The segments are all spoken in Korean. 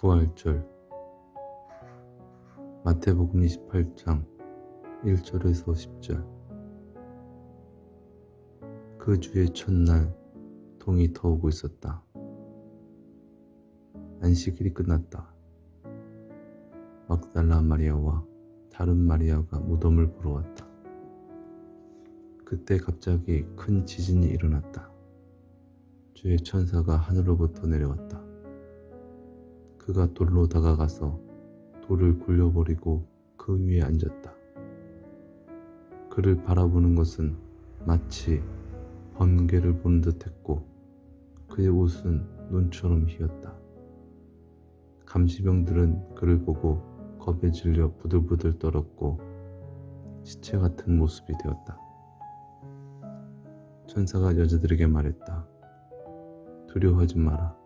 부활절 마태복음 28장 1절에서 10절. 그 주의 첫날 동이 터오고 있었다. 안식일이 끝났다. 막달라 마리아와 다른 마리아가 무덤을 보러 왔다. 그때 갑자기 큰 지진이 일어났다. 주의 천사가 하늘로부터 내려왔다. 그가 돌로 다가가서 돌을 굴려버리고 그 위에 앉았다. 그를 바라보는 것은 마치 번개를 보는 듯했고 그의 옷은 눈처럼 희었다. 감시병들은 그를 보고 겁에 질려 부들부들 떨었고 시체 같은 모습이 되었다. 천사가 여자들에게 말했다. 두려워하지 마라.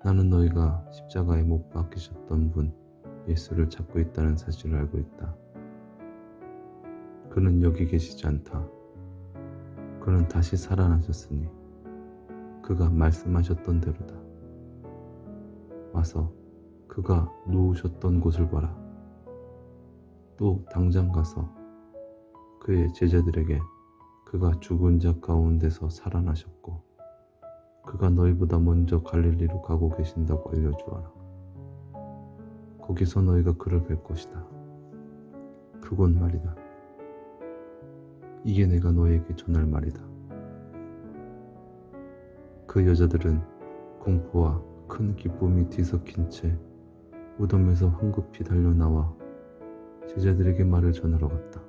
나는 너희가 십자가에 못 박히셨던 분 예수를 찾고 있다는 사실을 알고 있다. 그는 여기 계시지 않다. 그는 다시 살아나셨으니 그가 말씀하셨던 대로다. 와서 그가 누우셨던 곳을 봐라. 또 당장 가서 그의 제자들에게 그가 죽은 자 가운데서 살아나셨고 그가 너희보다 먼저 갈릴리로 가고 계신다고 알려주어라. 거기서 너희가 그를 뵐 것이다. 그건 말이다. 이게 내가 너희에게 전할 말이다. 그 여자들은 공포와 큰 기쁨이 뒤섞인 채 무덤에서 황급히 달려나와 제자들에게 말을 전하러 갔다.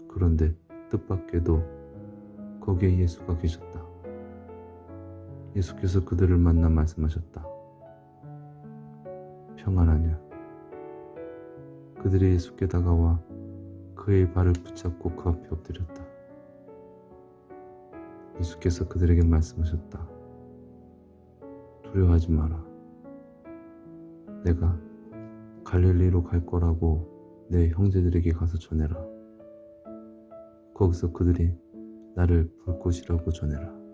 그런데 뜻밖에도 거기에 예수가 계셨다. 예수께서 그들을 만나 말씀하셨다. 평안하냐? 그들이 예수께 다가와 그의 발을 붙잡고 그 앞에 엎드렸다. 예수께서 그들에게 말씀하셨다. 두려워하지 마라. 내가 갈릴리로 갈 거라고 내 형제들에게 가서 전해라. 거기서 그들이 나를 볼 것이라고 전해라.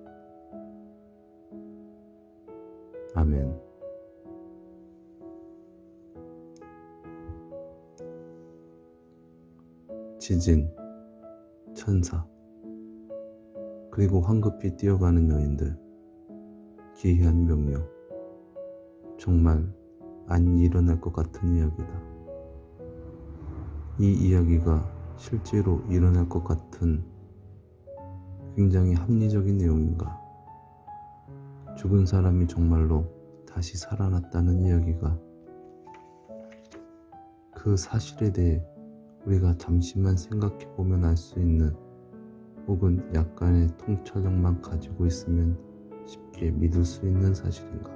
아멘. 지진, 천사, 그리고 황급히 뛰어가는 여인들, 기이한 명료. 정말 안 일어날 것 같은 이야기다. 이 이야기가 실제로 일어날 것 같은 굉장히 합리적인 내용인가? 죽은 사람이 정말로 다시 살아났다는 이야기가 그 사실에 대해 우리가 잠시만 생각해보면 알 수 있는 혹은 약간의 통찰력만 가지고 있으면 쉽게 믿을 수 있는 사실인가?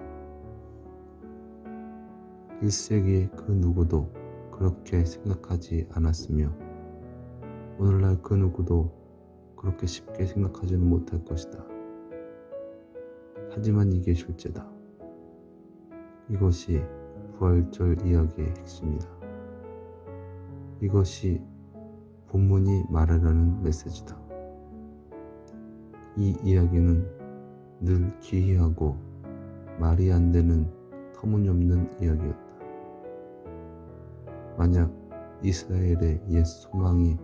1세기의 그 누구도 그렇게 생각하지 않았으며 오늘날 그 누구도 그렇게 쉽게 생각하지는 못할 것이다. 하지만 이게 실제다. 이것이 부활절 이야기의 핵심이다. 이것이 본문이 말하려는 메시지다. 이 이야기는 늘 기이하고 말이 안 되는 터무니없는 이야기였다. 만약 이스라엘의 옛 소망이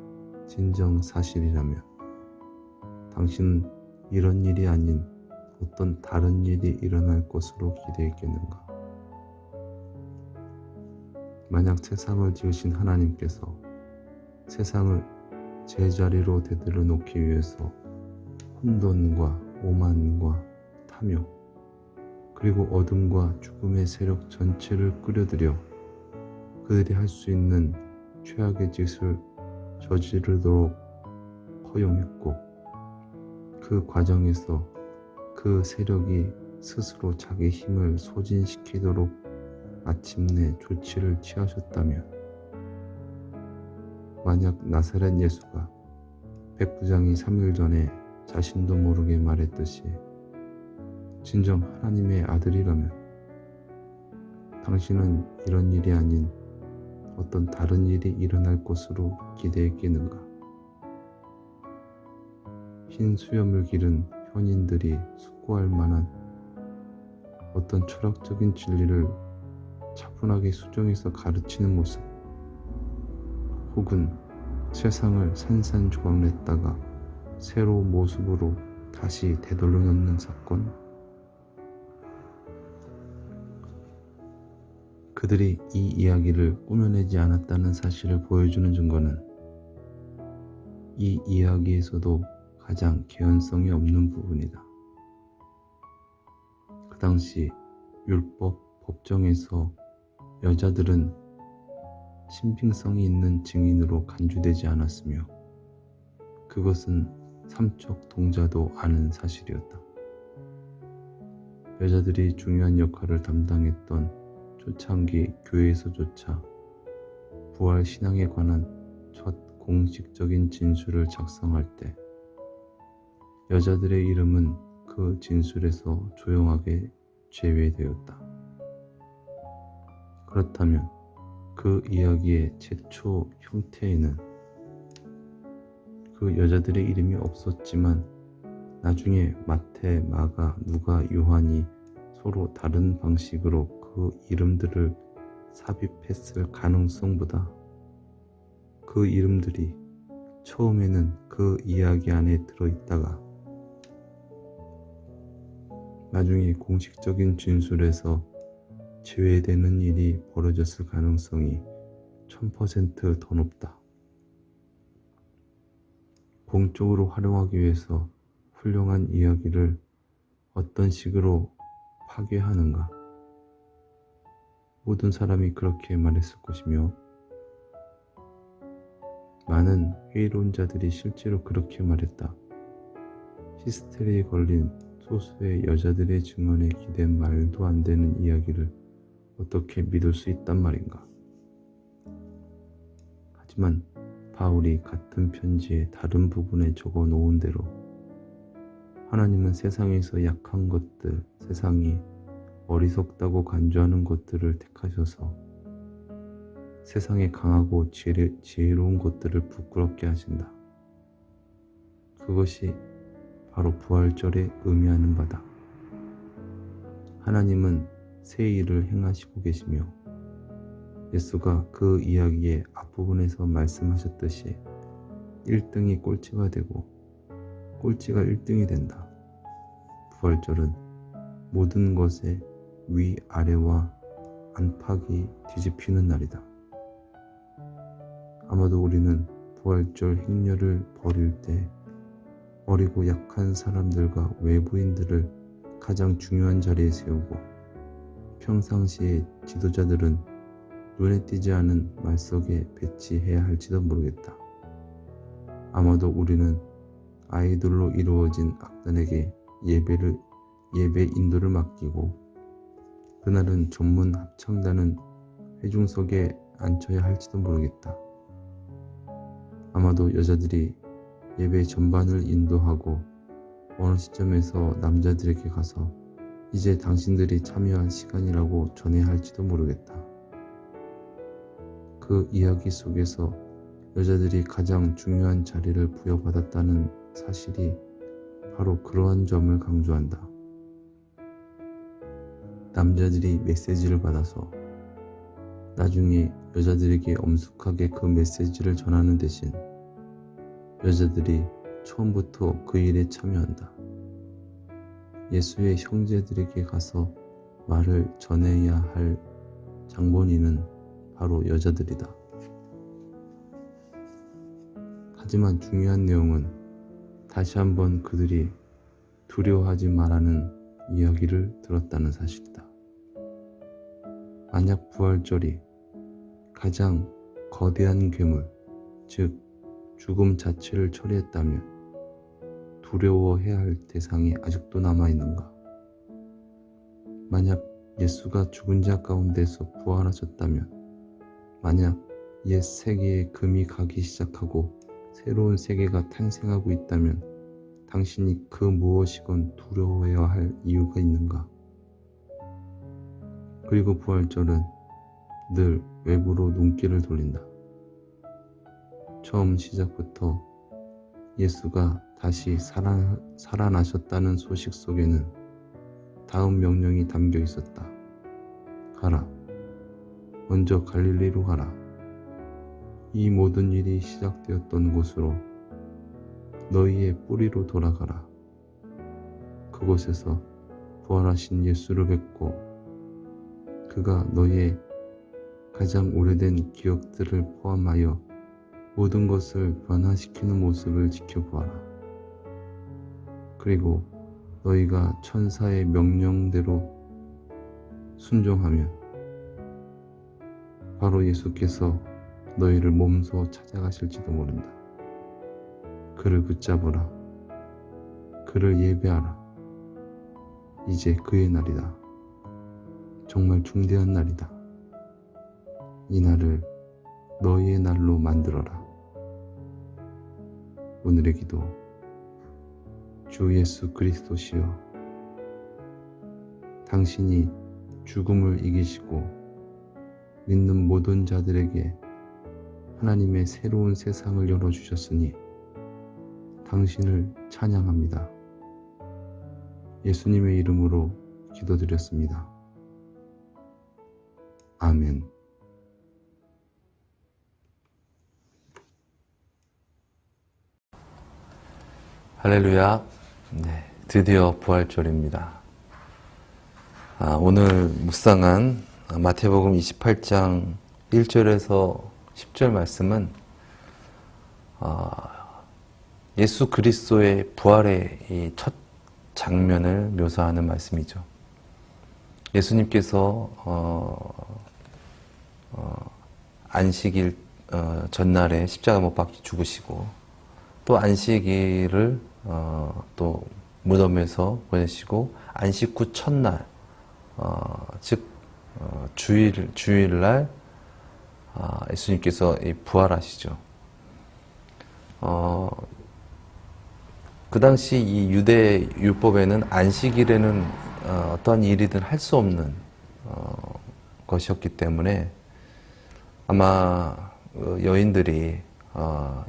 진정 사실이라면 당신은 이런 일이 아닌 어떤 다른 일이 일어날 것으로 기대했겠는가? 만약 세상을 지으신 하나님께서 세상을 제자리로 되돌려 놓기 위해서 혼돈과 오만과 탐욕 그리고 어둠과 죽음의 세력 전체를 끌어들여 그들이 할 수 있는 최악의 짓을 저지르도록 허용했고 그 과정에서 그 세력이 스스로 자기 힘을 소진시키도록 마침내 조치를 취하셨다면 만약 나사렛 예수가 백부장이 3일 전에 자신도 모르게 말했듯이 진정 하나님의 아들이라면 당신은 이런 일이 아닌 어떤 다른 일이 일어날 것으로 기대했겠는가? 흰 수염을 기른 현인들이 숙고할 만한 어떤 철학적인 진리를 차분하게 수정해서 가르치는 모습, 혹은 세상을 산산조각냈다가 새로운 모습으로 다시 되돌려 놓는 사건, 그들이 이 이야기를 꾸며내지 않았다는 사실을 보여주는 증거는 이 이야기에서도 가장 개연성이 없는 부분이다. 그 당시 율법 법정에서 여자들은 신빙성이 있는 증인으로 간주되지 않았으며 그것은 삼척 동자도 아는 사실이었다. 여자들이 중요한 역할을 담당했던 초창기 교회에서조차 부활 신앙에 관한 첫 공식적인 진술을 작성할 때 여자들의 이름은 그 진술에서 조용하게 제외되었다. 그렇다면 그 이야기의 최초 형태에는 그 여자들의 이름이 없었지만 나중에 마태, 마가, 누가, 요한이 서로 다른 방식으로 그 이름들을 삽입했을 가능성보다 그 이름들이 처음에는 그 이야기 안에 들어있다가 나중에 공식적인 진술에서 제외되는 일이 벌어졌을 가능성이 1000% 더 높다. 공적으로 활용하기 위해서 훌륭한 이야기를 어떤 식으로 파괴하는가? 모든 사람이 그렇게 말했을 것이며 많은 회의론자들이 실제로 그렇게 말했다. 히스테리에 걸린 소수의 여자들의 증언에 기댄 말도 안 되는 이야기를 어떻게 믿을 수 있단 말인가? 하지만 바울이 같은 편지의 다른 부분에 적어 놓은 대로 하나님은 세상에서 약한 것들, 세상이 어리석다고 간주하는 것들을 택하셔서 세상에 강하고 지혜로운 것들을 부끄럽게 하신다. 그것이 바로 부활절에 의미하는 바다. 하나님은 새 일을 행하시고 계시며 예수가 그 이야기의 앞부분에서 말씀하셨듯이 1등이 꼴찌가 되고 꼴찌가 1등이 된다. 부활절은 모든 것의 위아래와 안팎이 뒤집히는 날이다. 아마도 우리는 부활절 행렬을 벌일 때 어리고 약한 사람들과 외부인들을 가장 중요한 자리에 세우고 평상시에 지도자들은 눈에 띄지 않은 말석에 배치해야 할지도 모르겠다. 아마도 우리는 아이돌로 이루어진 악단에게 예배 인도를 맡기고 그날은 전문 합창단은 회중석에 앉혀야 할지도 모르겠다. 아마도 여자들이 예배 전반을 인도하고 어느 시점에서 남자들에게 가서 이제 당신들이 참여할 시간이라고 전해야 할지도 모르겠다. 그 이야기 속에서 여자들이 가장 중요한 자리를 부여받았다는 사실이 바로 그러한 점을 강조한다. 남자들이 메시지를 받아서 나중에 여자들에게 엄숙하게 그 메시지를 전하는 대신 여자들이 처음부터 그 일에 참여한다. 예수의 형제들에게 가서 말을 전해야 할 장본인은 바로 여자들이다. 하지만 중요한 내용은 다시 한번 그들이 두려워하지 말라는 이야기를 들었다는 사실이다. 만약 부활절이 가장 거대한 괴물, 즉 죽음 자체를 처리했다면 두려워해야 할 대상이 아직도 남아있는가? 만약 예수가 죽은 자 가운데서 부활하셨다면, 만약 옛 세계에 금이 가기 시작하고 새로운 세계가 탄생하고 있다면 당신이 그 무엇이건 두려워해야 할 이유가 있는가? 그리고 부활절은 늘 외부로 눈길을 돌린다. 처음 시작부터 예수가 다시 살아나셨다는 소식 속에는 다음 명령이 담겨 있었다. 가라. 먼저 갈릴리로 가라. 이 모든 일이 시작되었던 곳으로 너희의 뿌리로 돌아가라. 그곳에서 부활하신 예수를 뵙고 그가 너희의 가장 오래된 기억들을 포함하여 모든 것을 변화시키는 모습을 지켜보아라. 그리고 너희가 천사의 명령대로 순종하면 바로 예수께서 너희를 몸소 찾아가실지도 모른다. 그를 붙잡으라. 그를 예배하라. 이제 그의 날이다. 정말 중대한 날이다. 이 날을 너희의 날로 만들어라. 오늘의 기도. 주 예수 그리스도시여, 당신이 죽음을 이기시고 믿는 모든 자들에게 하나님의 새로운 세상을 열어주셨으니 당신을 찬양합니다. 예수님의 이름으로 기도드렸습니다. 아멘. 할렐루야. 네, 드디어 부활절입니다. 오늘 묵상한 마태복음 28장 1절에서 10절 말씀은 예수 그리스도의 부활의 이 첫 장면을 묘사하는 말씀이죠. 예수님께서 안식일 전날에 십자가 못 박혀 죽으시고 또 안식일을 또 무덤에서 보내시고 안식 후 첫날 즉 주일날 예수님께서 부활하시죠. 그 당시 이 유대 율법에는 안식일에는 어떠한 일이든 할 수 없는 것이었기 때문에 아마 여인들이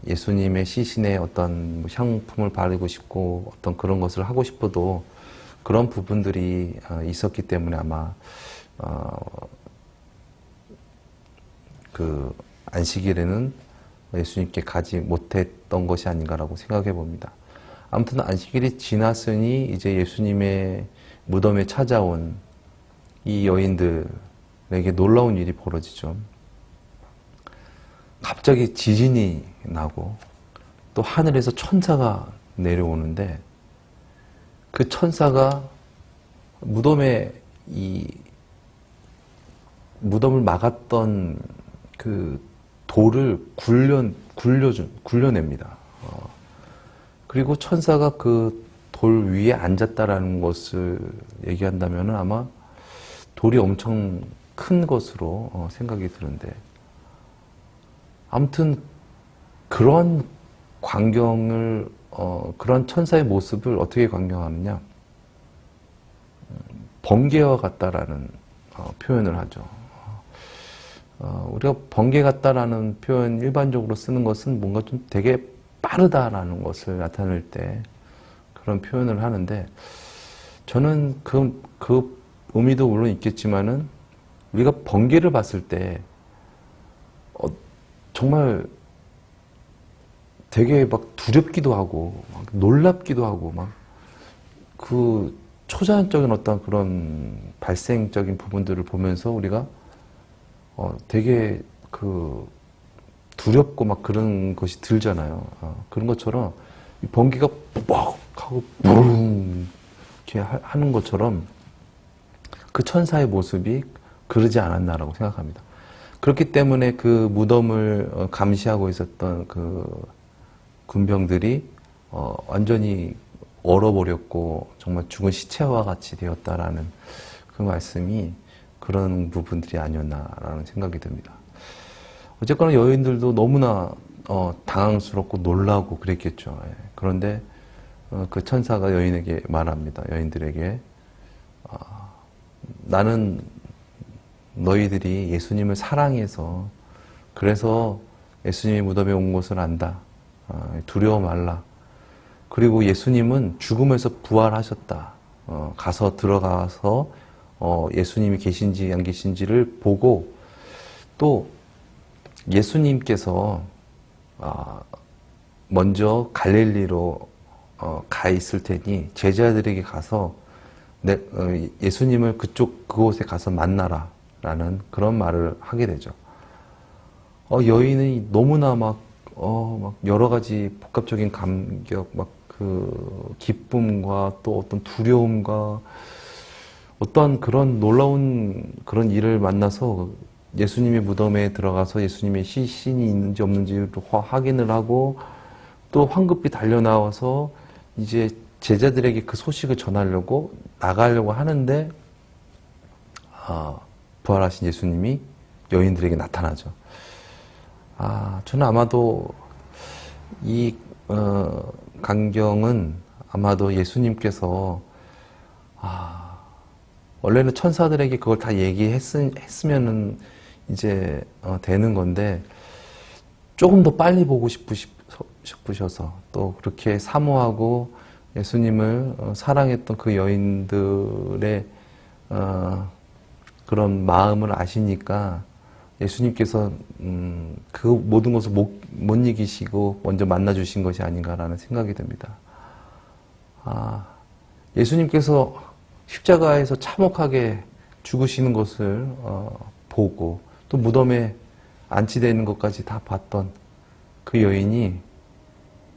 예수님의 시신에 어떤 향품을 바르고 싶고 어떤 그런 것을 하고 싶어도 그런 부분들이 있었기 때문에 아마 그 안식일에는 예수님께 가지 못했던 것이 아닌가라고 생각해 봅니다. 아무튼 안식일이 지났으니 이제 예수님의 무덤에 찾아온 이 여인들에게 놀라운 일이 벌어지죠. 갑자기 지진이 나고 또 하늘에서 천사가 내려오는데 그 천사가 무덤을 막았던 그 돌을 굴려냅니다. 그리고 천사가 그 돌 위에 앉았다라는 것을 얘기한다면 아마 돌이 엄청 큰 것으로 생각이 드는데, 아무튼 그런 광경을 그런 천사의 모습을 어떻게 광경하느냐, 번개와 같다라는 표현을 하죠. 우리가 번개 같다라는 표현 일반적으로 쓰는 것은 뭔가 좀 되게 빠르다라는 것을 나타낼 때 그런 표현을 하는데, 저는 그 의미도 물론 있겠지만은 우리가 번개를 봤을 때 정말 되게 막 두렵기도 하고 막 놀랍기도 하고 막 그 초자연적인 어떤 그런 발생적인 부분들을 보면서 우리가 되게 그 두렵고 막 그런 것이 들잖아요. 그런 것처럼 이 번개가 뻑 하고 부릉 이렇게 하는 것처럼 그 천사의 모습이 그러지 않았나라고 생각합니다. 그렇기 때문에 그 무덤을 감시하고 있었던 그 군병들이 완전히 얼어버렸고 정말 죽은 시체와 같이 되었다라는 그 말씀이 그런 부분들이 아니었나라는 생각이 듭니다. 어쨌거나 여인들도 너무나 당황스럽고 놀라고 그랬겠죠. 그런데 그 천사가 여인에게 말합니다. 여인들에게 나는 너희들이 예수님을 사랑해서 그래서 예수님이 무덤에 온 것을 안다. 두려워 말라. 그리고 예수님은 죽음에서 부활하셨다. 가서 들어가서 예수님이 계신지 안 계신지를 보고 또 예수님께서 먼저 갈릴리로 가 있을 테니 제자들에게 가서 예수님을 그곳에 가서 만나라 라는 그런 말을 하게 되죠. 여인이 너무나 막 여러 가지 복합적인 감격, 그 기쁨과 또 어떤 두려움과 어떤 그런 놀라운 그런 일을 만나서 예수님의 무덤에 들어가서 예수님의 시신이 있는지 없는지 확인을 하고 또 황급히 달려나와서 이제 제자들에게 그 소식을 전하려고 나가려고 하는데 부활하신 예수님이 여인들에게 나타나죠. 저는 아마도 이 광경은 아마도 예수님께서 원래는 천사들에게 그걸 다 얘기했으면은 이제 되는 건데 조금 더 빨리 보고 싶으셔서 또 그렇게 사모하고 예수님을 사랑했던 그 여인들의 그런 마음을 아시니까 예수님께서 그 모든 것을 못 이기시고 먼저 만나주신 것이 아닌가라는 생각이 듭니다. 예수님께서 십자가에서 참혹하게 죽으시는 것을 보고 또 무덤에 안치되어 있는 것까지 다 봤던 그 여인이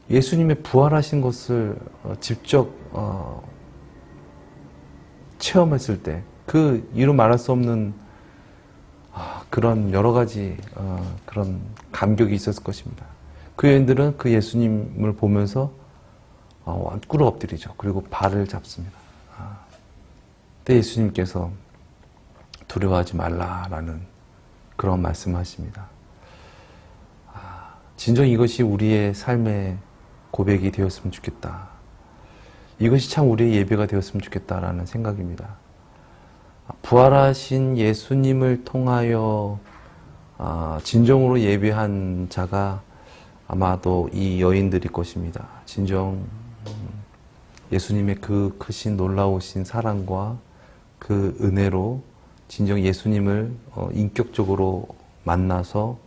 예수님의 부활하신 것을 직접 체험했을 때 그 이루 말할 수 없는 그런 여러 가지 그런 감격이 있었을 것입니다. 그 여인들은 그 예수님을 보면서 꿇어 엎드리죠. 그리고 발을 잡습니다. 그때 예수님께서 두려워하지 말라라는 그런 말씀을 하십니다. 진정 이것이 우리의 삶의 고백이 되었으면 좋겠다. 이것이 참 우리의 예배가 되었으면 좋겠다라는 생각입니다. 부활하신 예수님을 통하여 진정으로 예배한 자가 아마도 이 여인들일 것입니다. 진정 예수님의 그 크신 놀라우신 사랑과 그 은혜로 진정 예수님을 인격적으로 만나서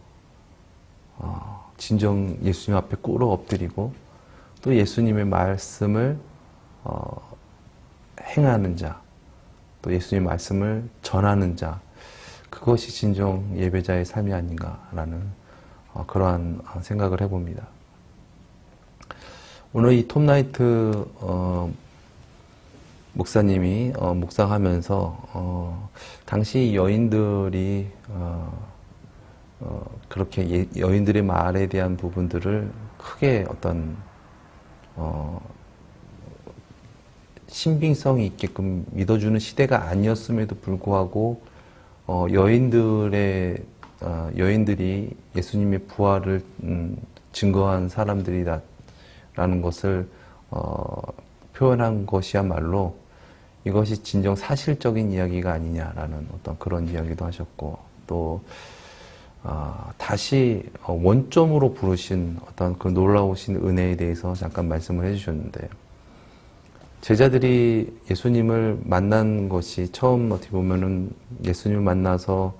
진정 예수님 앞에 꿇어 엎드리고 또 예수님의 말씀을 행하는 자, 또 예수님의 말씀을 전하는 자, 그것이 진정 예배자의 삶이 아닌가라는 그러한 생각을 해봅니다. 오늘 이 톰나이트 목사님이 묵상하면서 당시 여인들이 그렇게 여인들의 말에 대한 부분들을 크게 어떤 신빙성이 있게끔 믿어주는 시대가 아니었음에도 불구하고 여인들이 예수님의 부활을 증거한 사람들이라는 것을 표현한 것이야말로 이것이 진정 사실적인 이야기가 아니냐라는 어떤 그런 이야기도 하셨고 또 다시 원점으로 부르신 어떤 그 놀라우신 은혜에 대해서 잠깐 말씀을 해주셨는데 제자들이 예수님을 만난 것이 처음 어떻게 보면은 예수님을 만나서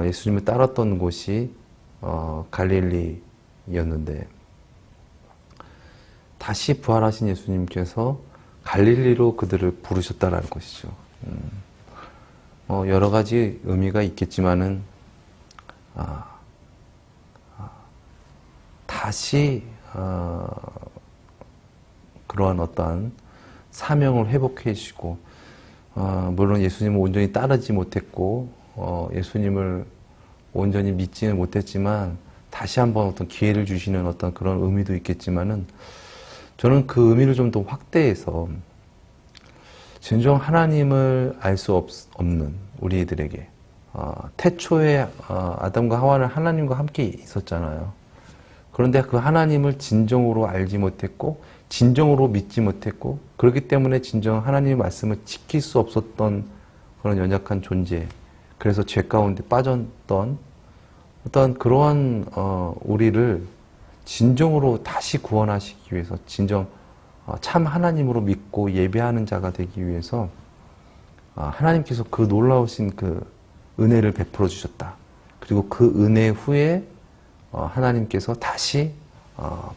예수님을 따랐던 곳이 갈릴리였는데 다시 부활하신 예수님께서 갈릴리로 그들을 부르셨다라는 것이죠. 여러 가지 의미가 있겠지만은 다시 그러한 어떠한 사명을 회복해 주시고 물론 예수님을 온전히 따르지 못했고 예수님을 온전히 믿지는 못했지만 다시 한번 어떤 기회를 주시는 어떤 그런 의미도 있겠지만은 저는 그 의미를 좀 더 확대해서 진정 하나님을 알 수 없는 우리들에게 태초에 아담과 하와는 하나님과 함께 있었잖아요. 그런데 그 하나님을 진정으로 알지 못했고 진정으로 믿지 못했고 그렇기 때문에 진정 하나님의 말씀을 지킬 수 없었던 그런 연약한 존재, 그래서 죄 가운데 빠졌던 어떤 그러한 우리를 진정으로 다시 구원하시기 위해서 진정 참 하나님으로 믿고 예배하는 자가 되기 위해서 하나님께서 그 놀라우신 그 은혜를 베풀어 주셨다. 그리고 그 은혜 후에 하나님께서 다시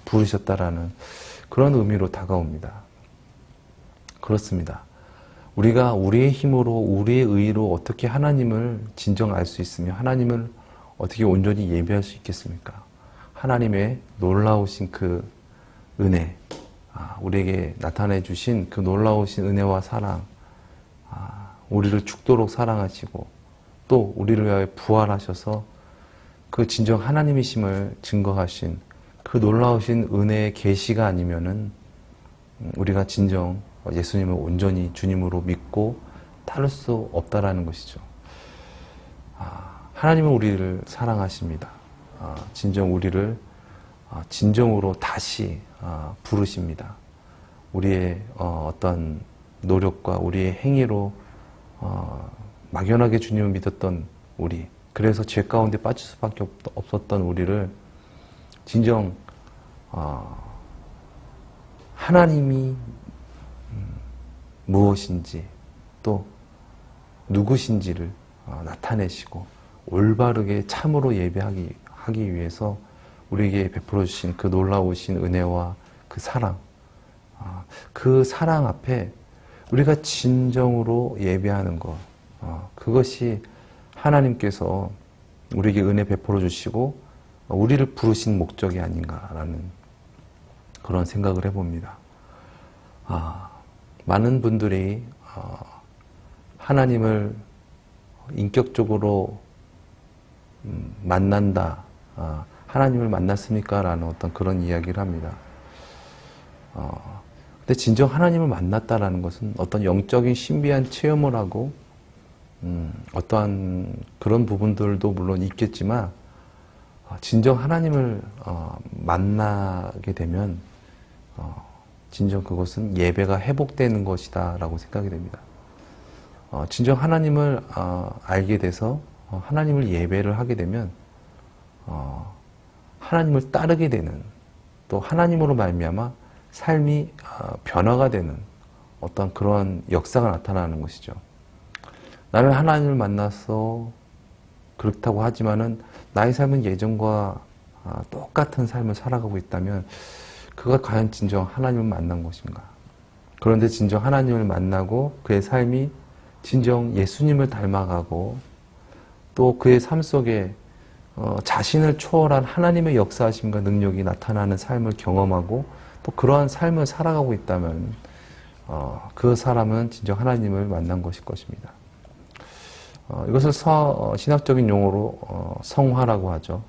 부르셨다라는 그런 의미로 다가옵니다. 그렇습니다. 우리가 우리의 힘으로 우리의 의로 어떻게 하나님을 진정 알 수 있으며 하나님을 어떻게 온전히 예배할 수 있겠습니까? 하나님의 놀라우신 그 은혜, 우리에게 나타내 주신 그 놀라우신 은혜와 사랑, 우리를 죽도록 사랑하시고 또 우리를 위하여 부활하셔서 그 진정 하나님이심을 증거하신 그 놀라우신 은혜의 계시가 아니면은 우리가 진정 예수님을 온전히 주님으로 믿고 따를 수 없다라는 것이죠. 하나님은 우리를 사랑하십니다. 진정 우리를 진정으로 다시 부르십니다. 우리의 어떤 노력과 우리의 행위로 막연하게 주님을 믿었던 우리, 그래서 죄 가운데 빠질 수밖에 없었던 우리를 진정 하나님이 무엇인지 또 누구신지를 나타내시고 올바르게 참으로 예배하기 위해서 우리에게 베풀어 주신 그 놀라우신 은혜와 그 사랑, 그 사랑 앞에 우리가 진정으로 예배하는 것, 그것이 하나님께서 우리에게 은혜 베풀어 주시고 우리를 부르신 목적이 아닌가라는 그런 생각을 해봅니다. 많은 분들이 하나님을 인격적으로 만난다, 하나님을 만났습니까? 라는 어떤 그런 이야기를 합니다. 근데 진정 하나님을 만났다라는 것은 어떤 영적인 신비한 체험을 하고 어떠한 그런 부분들도 물론 있겠지만 진정 하나님을 만나게 되면 진정 그것은 예배가 회복되는 것이다 라고 생각이 됩니다. 진정 하나님을 알게 돼서 하나님을 예배를 하게 되면 하나님을 따르게 되는, 또 하나님으로 말미암아 삶이 변화가 되는 어떤 그런 역사가 나타나는 것이죠. 나는 하나님을 만나서 그렇다고 하지만은 나의 삶은 예전과 똑같은 삶을 살아가고 있다면 그가 과연 진정 하나님을 만난 것인가? 그런데 진정 하나님을 만나고 그의 삶이 진정 예수님을 닮아가고 또 그의 삶 속에 자신을 초월한 하나님의 역사하심과 능력이 나타나는 삶을 경험하고 또 그러한 삶을 살아가고 있다면 그 사람은 진정 하나님을 만난 것일 것입니다. 이것을 신학적인 용어로 성화라고 하죠.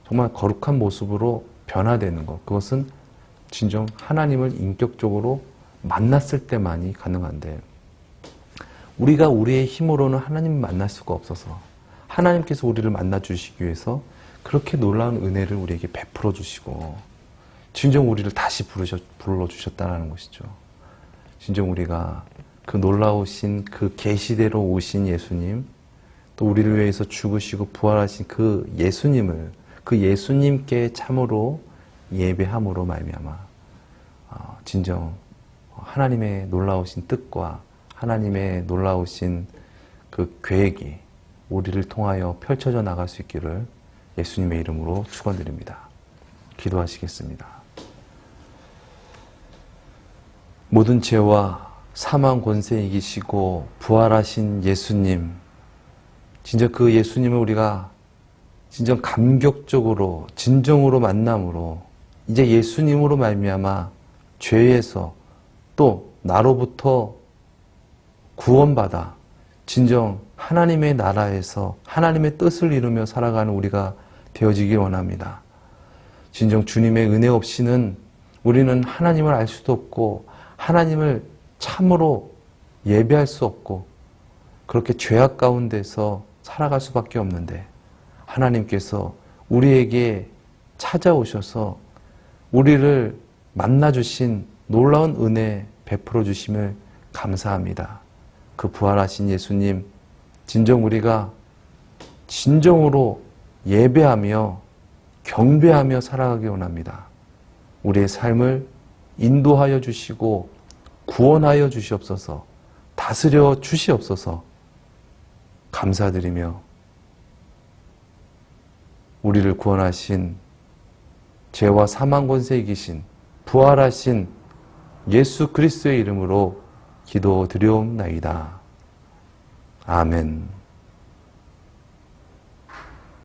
정말 거룩한 모습으로 변화되는 것, 그것은 진정 하나님을 인격적으로 만났을 때만이 가능한데 우리가 우리의 힘으로는 하나님을 만날 수가 없어서 하나님께서 우리를 만나주시기 위해서 그렇게 놀라운 은혜를 우리에게 베풀어 주시고 진정 우리를 다시 불러주셨다는 것이죠. 진정 우리가 그 놀라우신 그 계시대로 오신 예수님, 또 우리를 위해서 죽으시고 부활하신 그 예수님을, 그 예수님께 참으로 예배함으로 말미암아 진정 하나님의 놀라우신 뜻과 하나님의 놀라우신 그 계획이 우리를 통하여 펼쳐져 나갈 수 있기를 예수님의 이름으로 축원드립니다. 기도하시겠습니다. 모든 죄와 사망 권세 이기시고 부활하신 예수님, 진짜 그 예수님을 우리가 진정 감격적으로 진정으로 만남으로 이제 예수님으로 말미암아 죄에서 또 나로부터 구원받아 진정 하나님의 나라에서 하나님의 뜻을 이루며 살아가는 우리가 되어지기 원합니다. 진정 주님의 은혜 없이는 우리는 하나님을 알 수도 없고 하나님을 참으로 예배할 수 없고 그렇게 죄악 가운데서 살아갈 수밖에 없는데 하나님께서 우리에게 찾아오셔서 우리를 만나주신 놀라운 은혜 베풀어 주심을 감사합니다. 그 부활하신 예수님, 진정 우리가 진정으로 예배하며 경배하며 살아가기 원합니다. 우리의 삶을 인도하여 주시고 구원하여 주시옵소서, 다스려 주시옵소서 감사드리며 우리를 구원하신 죄와 사망 권세에 이기신 부활하신 예수 그리스도의 이름으로 기도드리옵나이다. 아멘.